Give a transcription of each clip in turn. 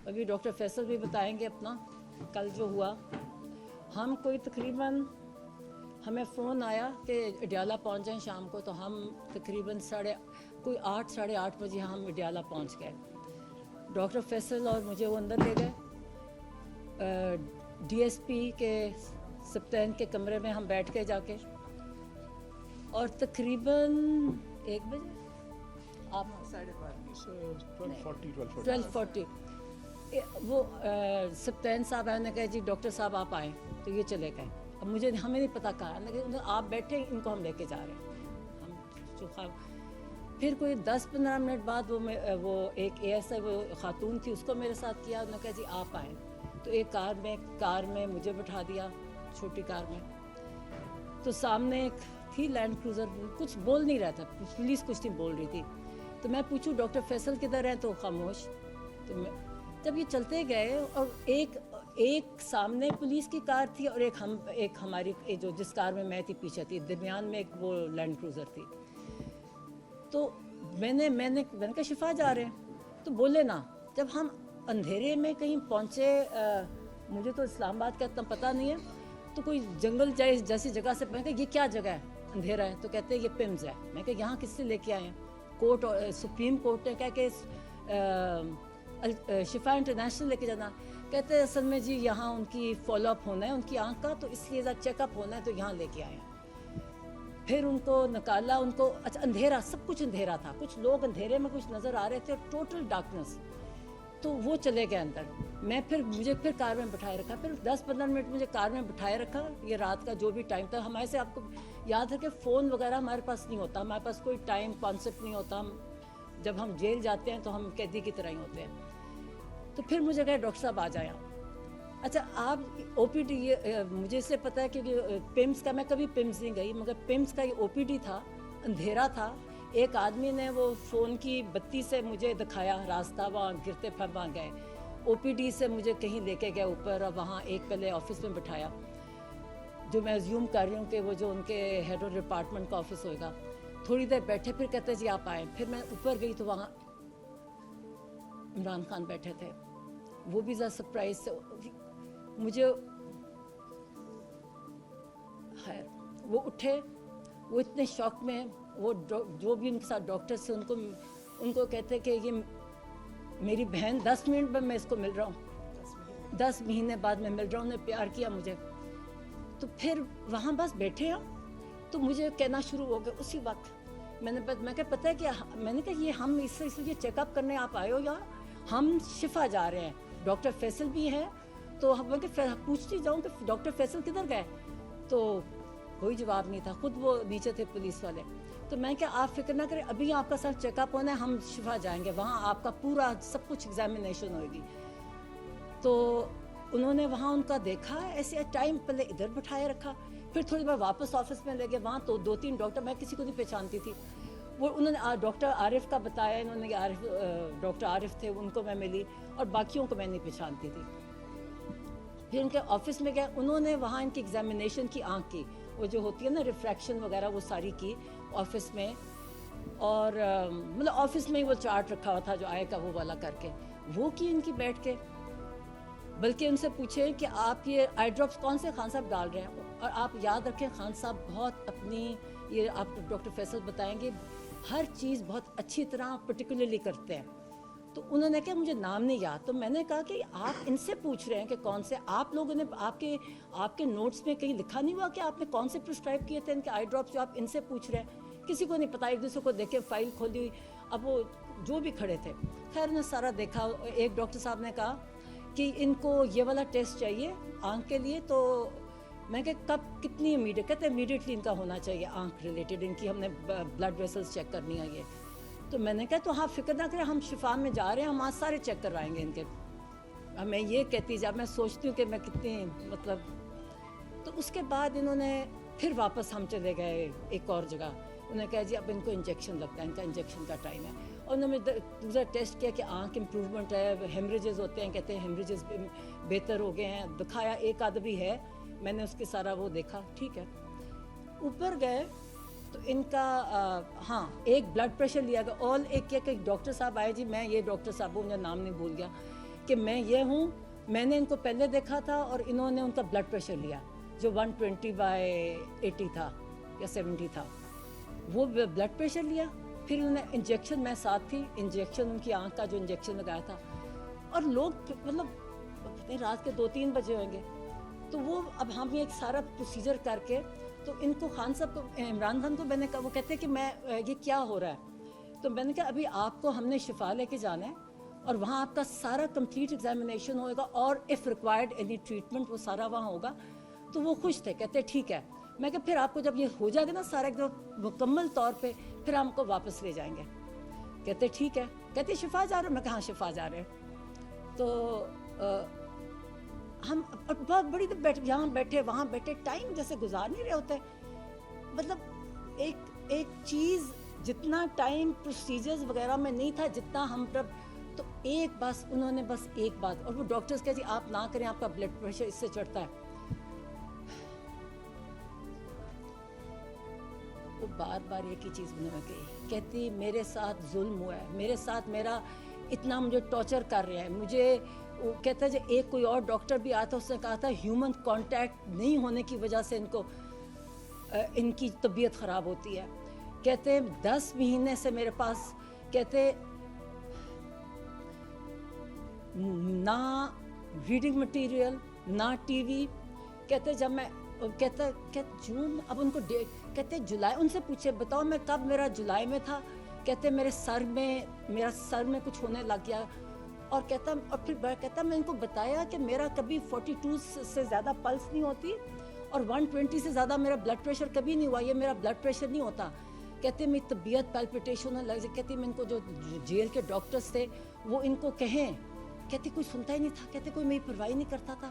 अभी डॉक्टर फैसल भी बताएंगे अपना कल जो हुआ। हम कोई तकरीबन हमें फ़ोन आया कि अडियाला पहुंच जाएं शाम को, तो हम तकरीबन 8:30 बजे हम अडियाला पहुंच गए। डॉक्टर फैसल और मुझे वो अंदर ले गए डीएसपी के सप्तान के कमरे में हम बैठ के जाके, और तकरीबन 1 बजे आप 12:40 वो सप्तान साहब आए, उन्होंने कहा जी डॉक्टर साहब आप आए, तो ये चले गए। अब हमें नहीं पता कहा, लेकिन आप बैठे, इनको हम लेके जा रहे हैं। हम फिर कोई 10-15 मिनट बाद वो एक एएसआई वो खातून थी, उसको मेरे साथ किया। उन्होंने कहा जी आप आए, तो एक कार में मुझे बिठा दिया, छोटी कार में। तो सामने एक थी लैंड क्रूज़र, कुछ बोल नहीं रहा था, पुलिस कुछ नहीं बोल रही थी। तो मैं पूछूं डॉक्टर फैसल किधर हैं, तो खामोश। तो जब ये चलते गए, और एक सामने पुलिस की कार थी और एक हमारी जो जिस कार में मैं थी पीछे थी, दरमियान में एक वो लैंड क्रूज़र थी। तो मैंने कहा शिफा जा रहे हैं, तो बोले ना। जब हम अंधेरे में कहीं पहुँचे, मुझे तो इस्लामाबाद का इतना पता नहीं है, तो कोई जंगल जैसी जगह से, मैं कहा ये क्या जगह है, अंधेरा है। तो कहते हैं ये पिम्स है। मैं कहा यहाँ किससे लेके आए हैं? कोर्ट, सुप्रीम कोर्ट ने कहा कि शिफा इंटरनेशनल लेके जाना। कहते हैं असल में जी यहाँ उनकी फॉलोअप होना है उनकी आँख का, तो इसलिए ज़रा चेकअप होना है, तो यहाँ लेके आए हैं। फिर उनको निकाला, उनको अच्छा अंधेरा, सब कुछ अंधेरा था, कुछ लोग अंधेरे में कुछ नज़र आ रहे थे, और टोटल डार्कनेस। तो वो चले गए अंदर। मुझे फिर कार में बिठाए रखा, फिर 10-15 मिनट मुझे कार में बिठाए रखा। ये रात का जो भी टाइम था, हमारे से आपको याद है कि फ़ोन वगैरह हमारे पास नहीं होता, हमारे पास कोई टाइम कॉन्सेप्ट नहीं होता। जब हम जेल जाते हैं तो हम कैदी की तरह ही होते हैं। तो फिर मुझे कहा डॉक्टर साहब आ जाए। अच्छा आप ओपीडी, ये मुझे इससे पता है क्योंकि पिम्स का, मैं कभी पिम्स नहीं गई, मगर पिम्स का ये ओपीडी था, अंधेरा था। एक आदमी ने वो फ़ोन की बत्ती से मुझे दिखाया रास्ता, वहाँ गिरते फिर वहाँ गए। ओपीडी से मुझे कहीं लेके गए ऊपर, और वहाँ एक पहले ऑफिस में बिठाया, जो मैं अज्यूम कर रही हूँ कि वो जो उनके हेड ऑफ डिपार्टमेंट का ऑफिस होगा। थोड़ी देर बैठे, फिर कहते जी आप आए। फिर मैं ऊपर गई तो वहाँ इमरान खान बैठे थे। वो भी ज़रा सरप्राइज से मुझे, खैर वो उठे, वो इतने शौक में, वो जो भी उनके साथ डॉक्टर्स थे उनको कहते कि ये मेरी बहन, 10 मिनट में मैं इसको मिल रहा हूँ, 10 महीने बाद मैं मिल रहा हूँ, उन्हें प्यार किया मुझे। तो फिर वहाँ बस बैठे हम, तो मुझे कहना शुरू हो गया उसी वक्त। मैं कहा पता है क्या, मैंने कहा ये हम इसलिए चेकअप करने आप आए हो, या हम शिफा जा रहे हैं, डॉक्टर फैसल भी है। तो मैं पूछती जाऊँ कि डॉक्टर फैसल किधर गए, तो कोई जवाब नहीं था, खुद वो नीचे थे पुलिस वाले। तो मैं क्या, आप फिक्र ना करें, अभी आपका सिर्फ चेकअप होना है, हम शिफा जाएंगे, वहाँ आपका पूरा सब कुछ एग्जामिनेशन होगी। तो उन्होंने वहाँ उनका देखा, ऐसे टाइम पहले इधर बिठाए रखा, फिर थोड़ी बार वापस ऑफिस में ले गए। वहाँ तो 2-3 डॉक्टर, मैं किसी को नहीं पहचानती थी, वो उन्होंने डॉक्टर आरिफ का बताया, इन्होंने डॉक्टर आरिफ थे, उनको मैं मिली, और बाकियों को मैं नहीं पहचानती थी। फिर उनके ऑफिस में गए, उन्होंने वहाँ इनकी एग्जामिनेशन की, आँख की वो जो होती है ना रिफ्रैक्शन वगैरह, वो सारी की ऑफिस में। और मतलब ऑफिस में ही वो चार्ट रखा हुआ था जो आएगा वो वाला करके, वो की इनकी बैठ के। बल्कि उनसे पूछे कि आप ये आई ड्रॉप्स कौन से खान साहब डाल रहे हैं। और आप याद रखें, खान साहब बहुत अपनी, ये आप डॉक्टर फैसल बताएंगे, हर चीज़ बहुत अच्छी तरह पर्टिकुलरली करते हैं। तो उन्होंने कहा मुझे नाम नहीं याद। तो मैंने कहा कि आप इनसे पूछ रहे हैं कि कौन से, आप लोगों ने आपके नोट्स में कहीं लिखा नहीं हुआ कि आपने कौन से प्रिस्क्राइब किए थे इनके आई ड्रॉप्स, जो आप इनसे पूछ रहे हैं? किसी को नहीं पता, एक दूसरे को देखे, फाइल खोली हुई। अब वो जो भी खड़े थे, खैर ने सारा देखा। एक डॉक्टर साहब ने कहा कि इनको ये वाला टेस्ट चाहिए आँख के लिए। तो मैं कहा कब, कितनी इमीडिएट? कहते हैं इमीडिएटली इनका होना चाहिए, आँख रिलेटेड इनकी, हमने ब्लड वेसल्स चेक करनी है ये। तो मैंने कहा तो हाँ फिक्र ना करें, हम शिफा में जा रहे हैं, हम आज सारे चेक करवाएंगे इनके। अब मैं ये कहती, जब मैं सोचती हूँ कि मैं कितनी मतलब। तो उसके बाद इन्होंने फिर वापस हम चले गए एक और जगह। उन्होंने कहा जी अब इनको इंजेक्शन लगता है, इनका इंजेक्शन का टाइम है। और उन्होंने दूसरा टेस्ट किया कि आँख इम्प्रूवमेंट है, हेमरेजेस होते हैं, कहते हैं हेमरेजेस बेहतर हो गए हैं, दिखाया एक आध भी है, मैंने उसके सारा वो देखा, ठीक है। ऊपर गए तो इनका हाँ एक ब्लड प्रेशर लिया गया। और एक किया कि डॉक्टर साहब आए जी, मैं ये डॉक्टर साहब हूँ, मुझे नाम नहीं भूल गया, کہ میں یہ ہوں, میں نے ان کو پہلے دیکھا تھا اور انہوں نے ان کا بلڈ پریشر لیا جو 120/80 تھا یا 70 تھا, وہ بلڈ پریشر لیا, پھر انہوں نے انجیکشن, میں ساتھ تھی, انجیکشن ان کی آنکھ کا جو انجیکشن لگایا تھا, اور لوگ مطلب رات کے 2-3 بجے ہوں گے, تو وہ اب ہم یہ ایک سارا پروسیجر کر کے, تو ان کو خان صاحب کو, عمران خان کو میں نے کہا, وہ کہتے کہ میں یہ کیا ہو رہا ہے, تو میں نے کہا ابھی آپ کو ہم نے شفا لے کے جانا ہے اور وہاں آپ کا سارا کمپلیٹ ایگزامینیشن ہوگا اور اف ریکوائرڈ اینی ٹریٹمنٹ وہ سارا وہاں ہوگا. تو وہ خوش تھے, کہتے ٹھیک ہے. میں کہ پھر آپ کو جب یہ ہو جائے گا نا سارا ایک دم مکمل طور پہ, پھر ہم کو واپس لے جائیں گے. کہتے ٹھیک ہے. کہتے شفا جا رہے ہو؟ میں کہا ہاں شفا جا رہے ہیں. تو ہم بہت بڑی یہاں بیٹھے وہاں بیٹھے, ٹائم جیسے گزار نہیں رہے ہوتے. مطلب ایک چیز جتنا ٹائم پروسیجرز وغیرہ میں نہیں تھا جتنا ہم تو ایک بس انہوں نے بس ایک بات, اور وہ ڈاکٹرز کہتے جی آپ نہ کریں, آپ کا بلڈ پریشر اس سے چڑھتا ہے. وہ بار بار ایک ہی چیز انہوں نے کہی, کہتی میرے ساتھ ظلم ہوا ہے, میرے ساتھ میرا اتنا مجھے ٹارچر کر رہے ہیں. مجھے وہ کہتا ہے ایک کوئی اور ڈاکٹر بھی آتا, اس نے کہا تھا ہیومن کانٹیکٹ نہیں ہونے کی وجہ سے ان کی طبیعت خراب ہوتی ہے. کہتے 10 مہینے سے میرے پاس, کہتے نہ ریڈنگ مٹیریل نہ ٹی وی. کہتے جب میں کہتا جون, اب ان کو ڈیٹ, کہتے جولائی, ان سے پوچھے بتاؤ میں کب, میرا جولائی میں تھا. کہتے میرا سر میں کچھ ہونے لگ گیا, اور کہتا, اور پھر کہتا میں ان کو بتایا کہ میرا کبھی 42 سے زیادہ پلس نہیں ہوتی اور 120 سے زیادہ میرا بلڈ پریشر کبھی نہیں ہوا, یہ میرا بلڈ پریشر نہیں ہوتا. کہتے میری طبیعت پیلپیٹیشن ہونے لگ جائے. کہتی میں ان کو جو جیل کے ڈاکٹرز تھے وہ ان کو کہیں, کہتے کوئی سنتا ہی نہیں تھا, کہتے کوئی میری پرواہ نہیں کرتا تھا.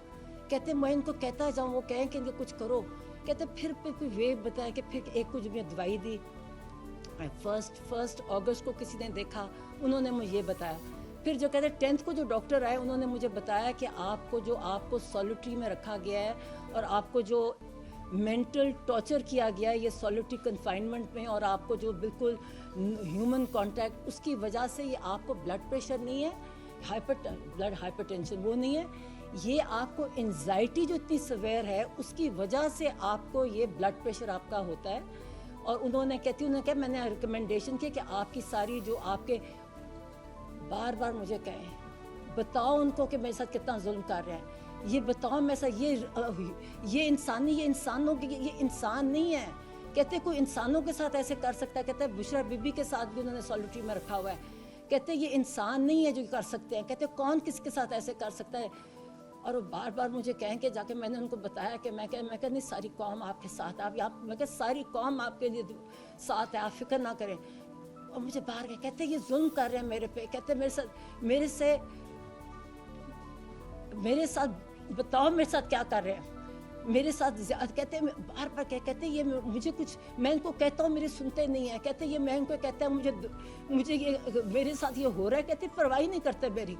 کہتے میں ان کو کہتا جاؤں, وہ کہیں کہ ان کو کچھ کرو. کہتے پھر کوئی وے بتایا کہ پھر ایک کچھ میں دوائی دی. 1 اگست کو کسی نے دیکھا, انہوں نے مجھے یہ بتایا. پھر جو کہتے 10th کو جو ڈاکٹر آئے انہوں نے مجھے بتایا کہ آپ کو سولیٹری میں رکھا گیا ہے اور آپ کو جو مینٹل ٹارچر کیا گیا ہے یہ سولیٹری کنفائنمنٹ میں, اور آپ کو جو بالکل ہیومن کانٹیکٹ, اس کی وجہ سے یہ آپ کو بلڈ پریشر نہیں ہے, بلڈ ہائپر ٹینشن وہ نہیں ہے, یہ آپ کو انزائٹی جو اتنی سویر ہے اس کی وجہ سے آپ کو یہ بلڈ پریشر آپ کا ہوتا ہے. اور انہوں نے کہا میں نے ریکمنڈیشن کیا کہ آپ کی ساری جو آپ کے, بار بار مجھے کہیں بتاؤ ان کو کہ میرے ساتھ کتنا ظلم کر رہے ہیں, یہ بتاؤ میرے ساتھ یہ انسانی, یہ انسانوں کی, یہ انسان نہیں ہے. کہتے کوئی انسانوں کے ساتھ ایسے کر سکتا ہے. کہتے بشرا بی بی کے ساتھ بھی انہوں نے سولیٹری میں رکھا ہوا ہے. کہتے یہ انسان نہیں ہے جو کر سکتے ہیں. کہتے کون کس کے ساتھ ایسے کر سکتا ہے. اور وہ بار بار مجھے کہیں کہ جا کے میں نے ان کو بتایا کہ میں کہ نہیں ساری قوم آپ کے ساتھ, میں کہ ساری قوم آپ کے لیے ساتھ ہے, آپ فکر نہ کریں. اور مجھے باہر کہتے یہ ظلم کر رہے ہیں میرے پہ. کہتے میرے ساتھ بتاؤ میرے ساتھ کیا کر رہے ہیں, میرے ساتھ کہتے ہیں بار بار کہتے یہ مجھے کچھ, میں ان کو کہتا ہوں میرے سنتے نہیں ہیں. کہتے یہ میں ان کو کہتا ہوں مجھے یہ میرے ساتھ یہ ہو رہا ہے. کہتے پرواہ نہیں کرتے میری.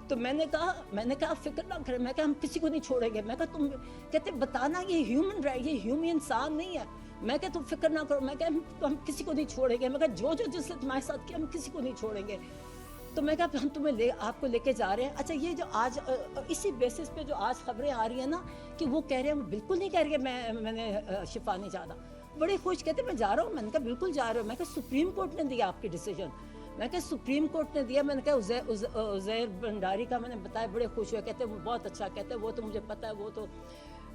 تو میں نے کہا فکر نہ کریں, میں کہا ہم کسی کو نہیں چھوڑیں گے. میں کہا تم, کہتے بتانا یہ ہیومن رائٹ, یہ ہیومن انسان نہیں ہے. میں کہا تم فکر نہ کرو, میں کہا ہم کسی کو نہیں چھوڑیں گے. میں کہا جو جس نے تمہارے ساتھ کیا ہم کسی کو نہیں چھوڑیں گے. تو میں کہا ہم تمہیں آپ کو لے کے جا رہے ہیں. اچھا یہ جو آج اسی بیسس پہ جو آج خبریں آ رہی ہیں نا کہ وہ کہہ رہے ہیں, بالکل نہیں کہہ رہے کہ میں نے شفا نہیں چاہتا. بڑے خوش کہتے میں جا رہا ہوں. میں نے کہا بالکل جا رہا ہوں. میں کہا سپریم کورٹ نے دیا آپ کی ڈیسیجن. میں کہا سپریم کورٹ نے دیا. میں نے کہا عزیر بنڈاری کا میں نے بتایا, بڑے خوش ہوئے. کہتے وہ بہت اچھا, کہتے وہ تو مجھے پتہ ہے, وہ تو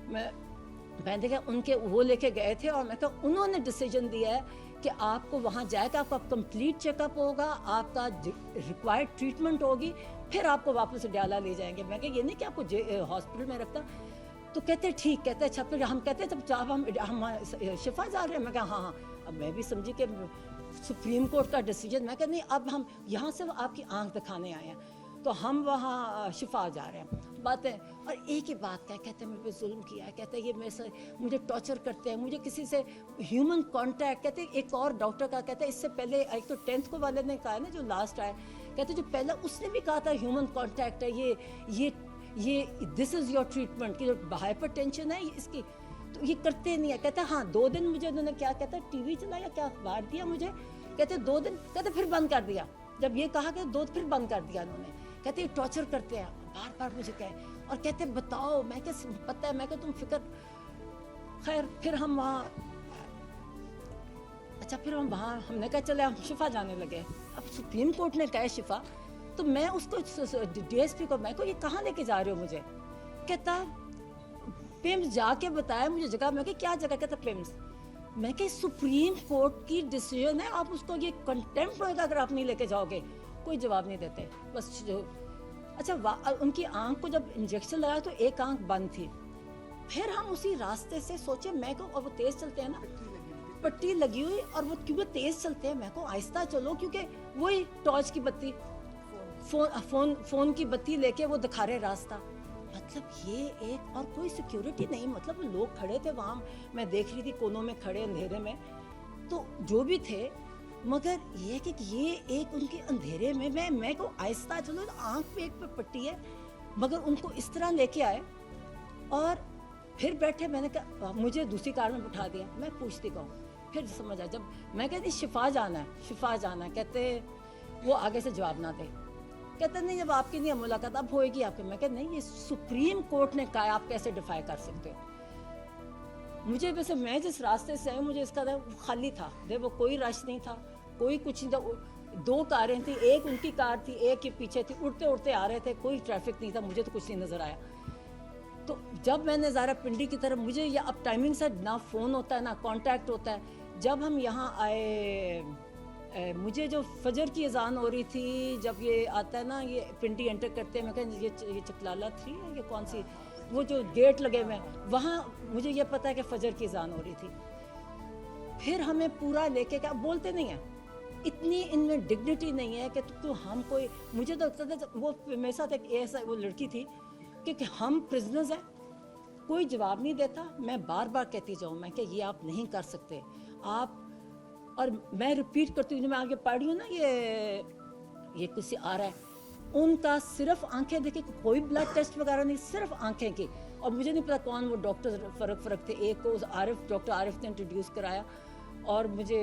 میں نے کہا ان کے وہ لے کے گئے تھے. اور میں کہا انہوں نے ڈیسیجن دیا ہے کہ آپ کو وہاں جائے گا, آپ کا کمپلیٹ چیک اپ ہوگا, آپ کا ریکوائرڈ ٹریٹمنٹ ہوگی, پھر آپ کو واپس ڈیالہ لے جائیں گے. میں کہا یہ نہیں کہ آپ کو ہاسپٹل میں رکھتا. تو کہتے ٹھیک, کہتے اچھا. پھر ہم کہتے جب ہم شفا جا رہے ہیں. میں کہا ہاں. اب میں بھی سمجھی کہ سپریم کورٹ کا ڈیسیجن. میں کہا نہیں, اب ہم یہاں سے آپ کی آنکھ دکھانے آئے ہیں, تو ہم وہاں شفا جا رہے ہیں. باتیں, اور ایک ہی بات کہتے ہیں میرے پہ ظلم کیا ہے. کہتے یہ میرے سے مجھے ٹارچر کرتے ہیں, مجھے کسی سے ہیومن کانٹیکٹ. کہتے ایک اور ڈاکٹر کا, کہتے اس سے پہلے ایک تو 10th کو والے نے کہا نا جو لاسٹ آئے, کہتے جو پہلا اس نے بھی کہا تھا ہیومن کانٹیکٹ ہے, یہ دس از یور ٹریٹمنٹ, کی جو ہائپر ٹینشن ہے اس کی, تو یہ کرتے نہیں ہے. کہتے ہاں 2 دن مجھے انہوں نے کیا کہتا ٹی وی چلایا, کیا اخبار دیا مجھے. کہتے 2 دن, کہتے پھر بند کر دیا. جب یہ کہا کہ 2 پھر بند کر دیا انہوں نے. कहते ये टॉर्चर करते हैं, बार बार मुझे कहे और कहते बताओ, मैं क्या पता है, मैं क्या तुम फिक्र। खैर फिर हम वहाँ, अच्छा फिर हम वहाँ हमने कहा चले हम शिफा जाने लगे। अब सुप्रीम कोर्ट ने कहा शिफा, तो मैं उसको डीएसपी को, मैं को ये कहाँ लेके जा रहे हो मुझे, कहता पिम्स जाके बताया मुझे जगह। मैं क्या जगह, कहता पिम्स। मैं कि सुप्रीम कोर्ट की डिसीजन है, आप उसको ये कंटेम्प्ट होगा अगर आप नहीं लेके जाओगे। कोई जवाब नहीं देते बस जो। अच्छा उनकी आंख को जब इंजेक्शन लगाया तो एक आंख बंद थी। फिर हम उसी रास्ते से सोचे, मैं को और वो तेज चलते हैं ना, पट्टी लगी हुई, और वो क्योंकि तेज चलते हैं, मैं को आहिस्ता चलो, क्योंकि वही टॉर्च की बत्ती, फोन की बत्ती लेके वो दिखा रहे रास्ता। मतलब ये एक, और कोई सिक्योरिटी नहीं, मतलब लोग खड़े थे वहाँ, मैं देख रही थी कोनों में खड़े अंधेरे में, तो जो भी थे, मगर ये कि ये एक उनके अंधेरे में मैं को आहिस्ता चलो, आंख पे एक पे पट्टी है, मगर उनको इस तरह लेके आए और फिर बैठे। मैंने कहा मुझे दूसरी कार में बिठा दिया, मैं पूछती कहूँ, फिर समझ आया। जब मैं कहती शिफा जाना है, शिफा जाना है, कहते वो आगे से जवाब ना दे, कहते नहीं जब आपकी नहीं मुलाकात अब होएगी आपके। मैं कहते नहीं, ये सुप्रीम कोर्ट ने कहा, आप कैसे डिफाई कर सकते हो। मुझे वैसे, मैं जिस रास्ते से आई मुझे इसका खाली था, वो कोई रश नहीं था, कोई कुछ नहीं था। 2 कारें थी, एक उनकी कार थी, एक के पीछे थी, उड़ते उड़ते आ रहे थे, कोई ट्रैफिक नहीं था, मुझे तो कुछ नहीं नजर आया। तो जब मैंने ज़ारा पिंडी की तरफ, मुझे ये अब टाइमिंग से ना फ़ोन होता है ना कांटेक्ट होता है। जब हम यहाँ आए, मुझे जो फजर की अजान हो रही थी, जब ये आता है ना, ये पिंडी एंटर करते हैं, मैं कह ये चकलाला 3 है, ये कौन सी, वो जो गेट लगे हुए हैं वहाँ, मुझे ये पता है कि फजर की अजान हो रही थी। फिर हमें पूरा लेके, क्या बोलते नहीं है, इतनी इनमें डिग्निटी नहीं है कि तो हम कोई, मुझे तो लगता था वो मेरे साथ एक ऐसा वो लड़की थी कि हम प्रिजनर्स हैं, कोई जवाब नहीं देता। मैं बार बार कहती जाऊँ, मैं कि ये आप नहीं कर सकते आप, और मैं रिपीट करती हूँ, मैं आगे पढ़ रही हूँ ना, ये कुछ आ रहा है, उनका सिर्फ आंखें देखी, कोई ब्लड टेस्ट वगैरह नहीं, सिर्फ आंखें की। और मुझे नहीं पता कौन वो डॉक्टर फ़र्क थे, एक को डॉक्टर आरिफ ने इंट्रोड्यूस कराया, और मुझे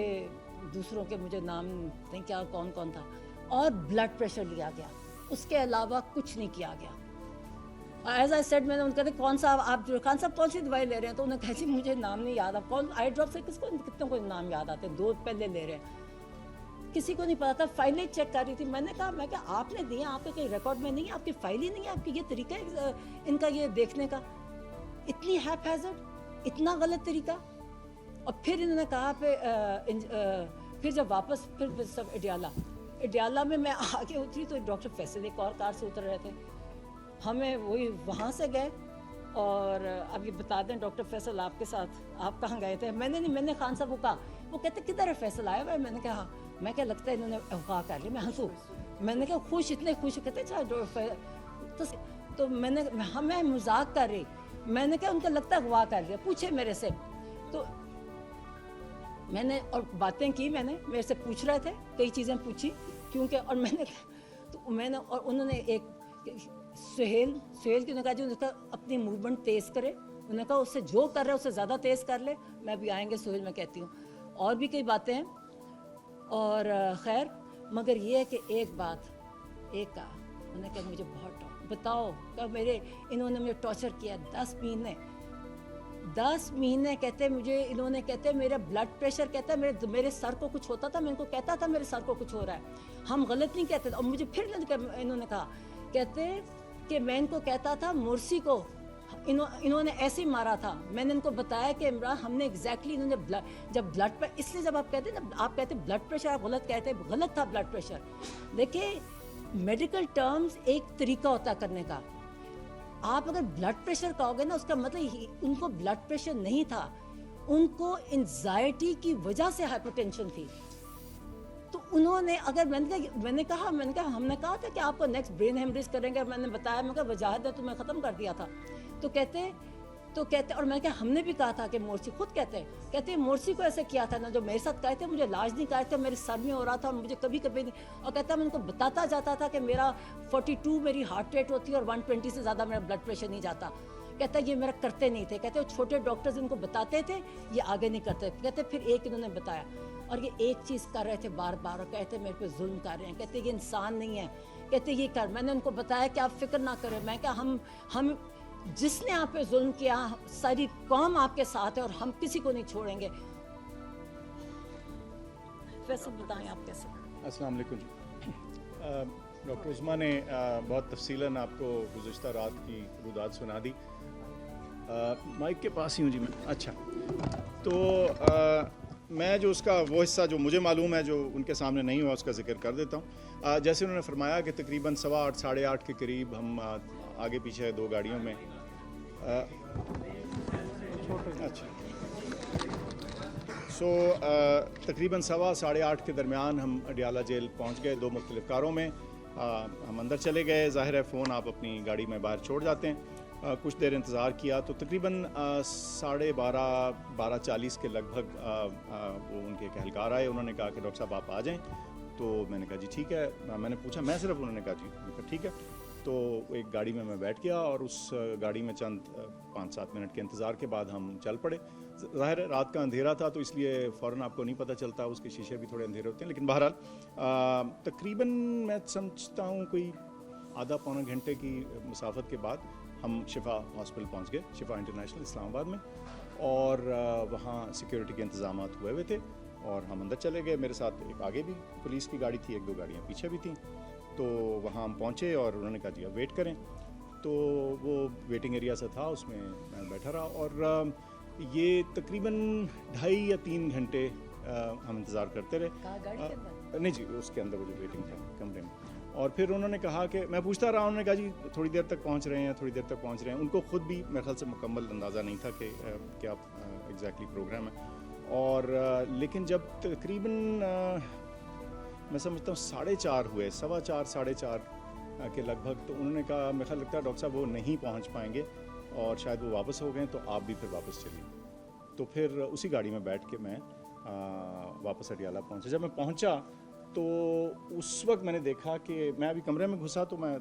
दूसरों के मुझे नाम नहीं क्या कौन कौन था, और ब्लड प्रेशर लिया गया, उसके अलावा कुछ नहीं किया गया। एज आई सेड, मैंने उनका कौन सा आप खान साहब कौन सी दवाई ले रहे हैं, तो उन्होंने कहा मुझे नाम नहीं याद, आप कौन आई ड्रॉप से किसको कितने को नाम याद आते हैं, 2 पहले ले रहे हैं, किसी को नहीं पता था। फाइलें चेक कर रही थी, मैंने कहा मैं क्या आपने दिया, आपके कहीं रिकॉर्ड में नहीं है, आपकी फाइल ही नहीं है, आपकी ये तरीका है इनका ये देखने का, इतनी हैपहैज़र्ड, इतना गलत तरीका। और फिर इन्होंने कहा फिर जब वापस फिर सब एडियाला में मैं आगे उतरी तो डॉक्टर फैसल एक और कार से उतर रहे थे, हमें वही वहाँ से गए। और अब ये बता दें डॉक्टर फैसल आपके साथ, आप कहाँ गए थे? मैंने खान साहब को कहा, वो कहते किधर है फैसल आया हुआ है? मैंने कहा हाँ। मैं क्या लगता है इन्होंने अफवाह कर ली, मैं हंसू। मैंने कहा खुश, इतने खुश कहते अच्छा तो मैं मजाक कर रही, मैंने कहा उनका लगता है अगवा कर लिया, पूछे मेरे से। तो मैंने और बातें की, मैंने मेरे से पूछ रहे थे, कई चीज़ें पूछी क्योंकि, और मैंने और उन्होंने एक सुहेल की उन्होंने कहा जो उसका अपनी मूवमेंट तेज़ करे, उन्होंने कहा उससे जो कर रहा है उससे ज़्यादा तेज़ कर ले, मैं भी आएंगे सुहेल, मैं कहती हूँ। और भी कई बातें हैं, और खैर मगर ये है कि एक बात कहा, उन्होंने कहा मुझे बहुत बताओ, कब इन्होंने मुझे टॉर्चर किया 10 महीने कहते मुझे, इन्होंने कहते मेरा ब्लड प्रेशर, कहता मेरे सर को कुछ होता था, मैं इनको कहता था मेरे सर को कुछ हो रहा है, हम गलत नहीं कहते थे। और मुझे फिर इन्होंने कहा, कहते कि मैं इनको कहता था मुर्सी को इन्होंने ऐसे ही मारा था। मैंने इनको बताया कि इमरान हमने एग्जैक्टली इन्होंने जब ब्लड पर, इसलिए जब आप कहते ना, आप कहते ब्लड प्रेशर, आप गलत कहते, गलत था ब्लड प्रेशर। देखिए मेडिकल टर्म्स एक तरीका होता है करने का, आप अगर ब्लड प्रेशर कहोगे ना, उसका मतलब उनको ब्लड प्रेशर नहीं था, उनको एंजाइटी की वजह से हाइपरटेंशन थी। तो उन्होंने अगर मैंने कहा हमने कहा था कि आपको नेक्स्ट ब्रेन हेमरेज करेंगे, मैंने बताया, मैं कहा वजाहत है तो मैं ख़त्म कर दिया था। तो कहते और मैं क्या, हमने भी कहा था कि मोर्सी खुद कहते मोर्सी को ऐसे किया था ना, जो मेरे साथ कहे थे, मुझे इलाज नहीं कराए थे, मेरे सर में हो रहा था और मुझे कभी नहीं, और कहता मैं उनको बताता जाता था कि मेरा 42 मेरी हार्ट रेट होती है और 120 से ज़्यादा मेरा ब्लड प्रेशर नहीं जाता। कहता ये मेरा करते नहीं थे, कहते वो छोटे डॉक्टर्स इनको बताते थे, ये आगे नहीं करते। कहते फिर एक इन्होंने बताया, और ये एक चीज़ कर रहे थे बार बार, और कहते मेरे पे जुल्म कर रहे हैं, कहते ये इंसान नहीं है, کہتے یہ کر. میں نے ان کو بتایا کہ آپ فکر نہ کریں. میں کہا ہم جس نے آپ پہ ظلم کیا ساری قوم آپ کے ساتھ ہے اور ہم کسی کو نہیں چھوڑیں گے. ویسے بتائیں آپ کیسے. السلام علیکم جی. ڈاکٹر عظمیٰ نے بہت تفصیلاً آپ کو گزشتہ رات کی رودات سنا دی. مائک کے پاس ہی ہوں جی میں. اچھا تو میں جو اس کا وہ حصہ جو مجھے معلوم ہے جو ان کے سامنے نہیں ہوا اس کا ذکر کر دیتا ہوں. جیسے انہوں نے فرمایا کہ تقریباً 8:15 ساڑھے 8 کے قریب ہم آگے پیچھے 2 گاڑیوں میں اچھا تقریباً 7:15 8 کے درمیان ہم اڈیالہ جیل پہنچ گئے. 2 مختلف کاروں میں ہم اندر چلے گئے. ظاہر ہے فون آپ اپنی گاڑی میں باہر چھوڑ جاتے ہیں. کچھ دیر انتظار کیا تو تقریباً 12:30 12:40 کے لگ بھگ وہ ان کے ایک اہلکار آئے. انہوں نے کہا کہ ڈاکٹر صاحب آپ آ جائیں. تو میں نے کہا جی ٹھیک ہے. میں نے پوچھا میں صرف. انہوں نے کہا جی. میں نے کہا ٹھیک ہے. تو ایک گاڑی میں بیٹھ گیا اور اس گاڑی میں چند 5-7 منٹ کے انتظار کے بعد ہم چل پڑے. ظاہر ہے رات کا اندھیرا تھا تو اس لیے فوراً آپ کو نہیں پتہ چلتا, اس کے شیشے بھی تھوڑے اندھیرے ہوتے ہیں. لیکن بہرحال تقریباً میں سمجھتا ہوں کوئی آدھا پونا گھنٹے کی مسافت کے بعد ہم شفا ہاسپٹل پہنچ گئے, شفا انٹرنیشنل اسلام آباد میں. اور وہاں سیکیورٹی کے انتظامات ہوئے ہوئے تھے اور ہم اندر چلے گئے. میرے ساتھ ایک آگے بھی پولیس کی گاڑی تھی, 1-2 گاڑیاں پیچھے بھی تھیں. تو وہاں ہم پہنچے اور انہوں نے کہا جی آپ ویٹ کریں. تو وہ ویٹنگ ایریا سا تھا, اس میں میں بیٹھا رہا اور یہ تقریباً 2.5 یا 3 گھنٹے ہم انتظار کرتے رہے. نہیں جی اس کے اندر وہ جو ویٹنگ تھا کمرے میں. اور پھر انہوں نے کہا کہ میں پوچھتا رہا, انہوں نے کہا جی تھوڑی دیر تک پہنچ رہے ہیں, تھوڑی دیر تک پہنچ رہے ہیں. ان کو خود بھی میرے خیال سے مکمل اندازہ نہیں تھا کہ کیا ایگزیکٹلی پروگرام ہے. اور لیکن جب تقریباً میں سمجھتا ہوں 4:30 ہوئے, 4:15 4:30 کے لگ بھگ, تو انہوں نے کہا میرے خیال لگتا ہے ڈاکٹر صاحب وہ نہیں پہنچ پائیں گے اور شاید وہ واپس ہو گئے, تو آپ بھی پھر واپس چلیے. تو پھر اسی گاڑی میں بیٹھ کے میں واپس اڈیالہ پہنچا. جب میں پہنچا تو اس وقت میں نے دیکھا کہ میں ابھی کمرے میں گھسا تو میں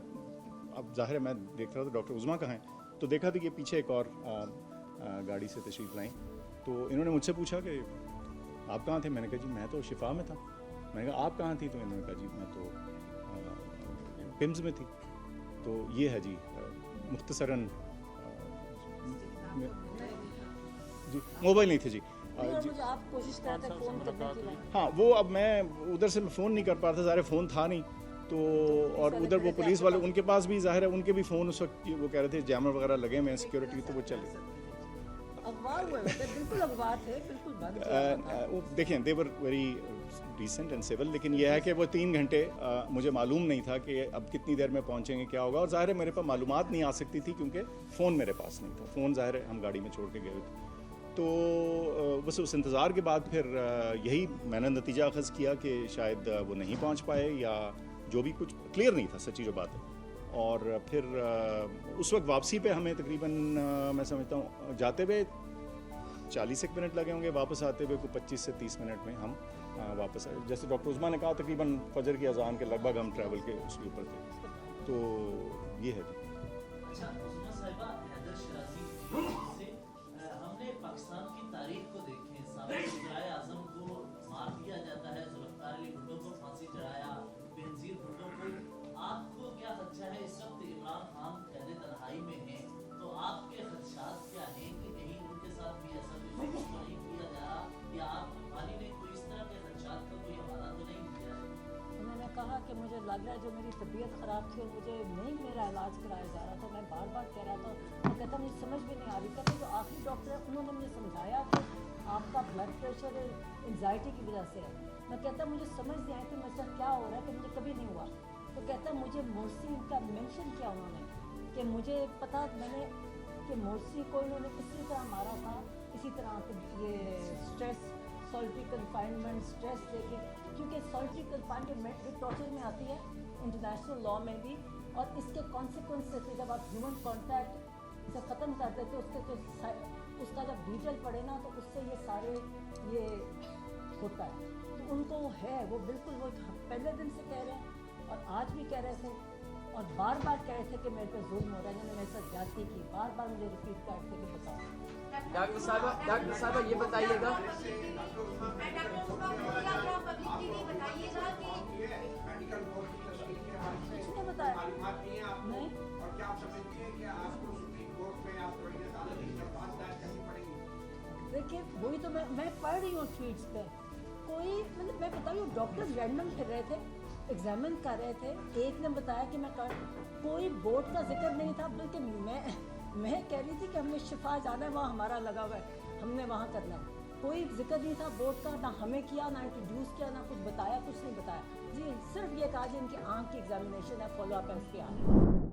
اب ظاہر ہے میں دیکھ رہا تھا ڈاکٹر عظمیٰ کہاں ہیں. تو دیکھا تھا کہ پیچھے ایک اور گاڑی سے تشریف لائیں. تو انہوں نے مجھ سے پوچھا کہ آپ کہاں تھے. میں نے کہا جی میں تو شفا میں تھا. میں نے کہا آپ کہاں تھی. تو انہوں نے کہا جی میں تو پمز میں تھی. تو یہ ہے جی مختصراً. جی موبائل نہیں تھے جی. آپ کوشش کرتے فون کرنے کی. ہاں وہ اب میں ادھر سے میں فون نہیں کر پا رہا تھا, ظاہر فون تھا نہیں. تو اور ادھر وہ پولیس والے ان کے پاس بھی ظاہر ہے ان کے بھی فون اس وقت وہ کہہ رہے تھے جیمر وغیرہ لگے ہوئے ہیں سیکورٹی, تو وہ چلے. دیکھیں they were very decent and civil. لیکن یہ ہے کہ وہ 3 گھنٹے مجھے معلوم نہیں تھا کہ اب کتنی دیر میں پہنچیں گے, کیا ہوگا. اور ظاہر ہے میرے پاس معلومات نہیں آ سکتی تھی کیونکہ فون میرے پاس نہیں تھا. فون ظاہر ہے ہم گاڑی میں چھوڑ کے گئے تھے. تو بس اس انتظار کے بعد پھر یہی میں نے نتیجہ اخذ کیا کہ شاید وہ نہیں پہنچ پائے یا جو بھی کچھ کلیئر نہیں تھا سچی جو بات ہے. اور پھر اس وقت واپسی پہ ہمیں تقریباً میں سمجھتا ہوں جاتے ہوئے 40 منٹ لگے ہوں گے, واپس آتے ہوئے کوئی 25 سے 30 منٹ میں ہم واپس آئے. جیسے ڈاکٹر عظمیٰ نے کہا تقریباً فجر کی اذان کے لگ بھگ ہم ٹریول کے اس کے اوپر تھے. تو یہ ہے جی. پاکستان کی تاریخ کو دیکھیں, سابق وزرائے اعظم کو مار دیا جاتا ہے, ذوالفقار علی بھٹو کو پھانسی چڑھایا, بینظیر بھٹو کو. آپ کو کیا خدشہ ہے اس وقت عمران خان قید تنہائی میں ہیں, تو آپ کے خدشات کیا ہیں کہ کہیں ان کے ساتھ بھی ایسا کچھ نہیں کیا جا رہا, یا آپ والی نے کوئی اس طرح کے خدشات کا کوئی حوالہ تو نہیں دیا ہے؟ انہوں نے کہا کہ مجھے لگ رہا ہے جو میری طبیعت خراب تھی اور مجھے نہیں میرا علاج کرایا جا رہا تھا, میں بار بار کہہ رہا تھا. وہ کہتا مجھے سمجھ بھی نہیں آ رہی. کہتے جو آخری ڈاکٹر ہے انہوں نے مجھے سمجھایا کہ آپ کا بلڈ پریشر انزائٹی کی وجہ سے ہے. میں کہتا مجھے سمجھ نہیں آئی کہ میرے ساتھ کیا ہو رہا ہے کہ مجھے کبھی نہیں ہوا. تو کہتا مجھے مرسی کا مینشن کیا انہوں نے کہ مجھے پتا میں نے کہ مرسی کو انہوں نے اسی طرح مارا تھا, اسی طرح یہ stress solitary confinement stress they کے, کیونکہ سالٹری کنفائنمنٹ ایک ٹارچر میں آتی ہے انٹرنیشنل لا میں بھی, اور اس کے کانسیکوینسز جب آپ ہیومن کانٹیکٹ سے ختم کر دیتے اس کے جو اس کا جب ڈیٹیل پڑے نا تو اس سے یہ سارے یہ ہوتا ہے. تو ان کو وہ ہے, وہ بالکل وہ پہلے دن سے کہہ رہے ہیں اور آج بھی کہہ رہے تھے اور بار بار کہہ رہے تھے کہ میرے پہ ظلم ہو رہا ہے, انہوں نے میرے ساتھ زیادتی کی. بار بار مجھے ریپیٹ کرتے کہ بتاؤ. ڈاکٹر صاحبہ یہ بتائیے گا तालीमात दी हैं आपको नहीं। और क्या आप समझती हैं कि आपको सुप्रीम कोर्ट में आप बड़ी अदालत में दरख्वास्त दायर करनी पड़ेगी? देखिए वही तो मैं पढ़ रही हूँ ट्वीट्स पे, कोई मतलब मैं बता रही हूँ डॉक्टर्स रैंडम फिर रहे थे, एग्जामिन कर रहे थे, एक ने बताया कि मैं कर, कोई बोर्ड का जिक्र नहीं था, बल्कि मैं कह रही थी कि हमने शिफा जाना है, वहाँ हमारा लगा हुआ है, हमने वहाँ करना है, कोई जिक्र नहीं था बोर्ड का, ना हमें किया, ना इंट्रोड्यूस किया, ना कुछ बताया, कुछ नहीं बताया जी, सिर्फ ये कहा जी इनकी आँख की एग्जामिनेशन है, फॉलो अप है उसके आगे।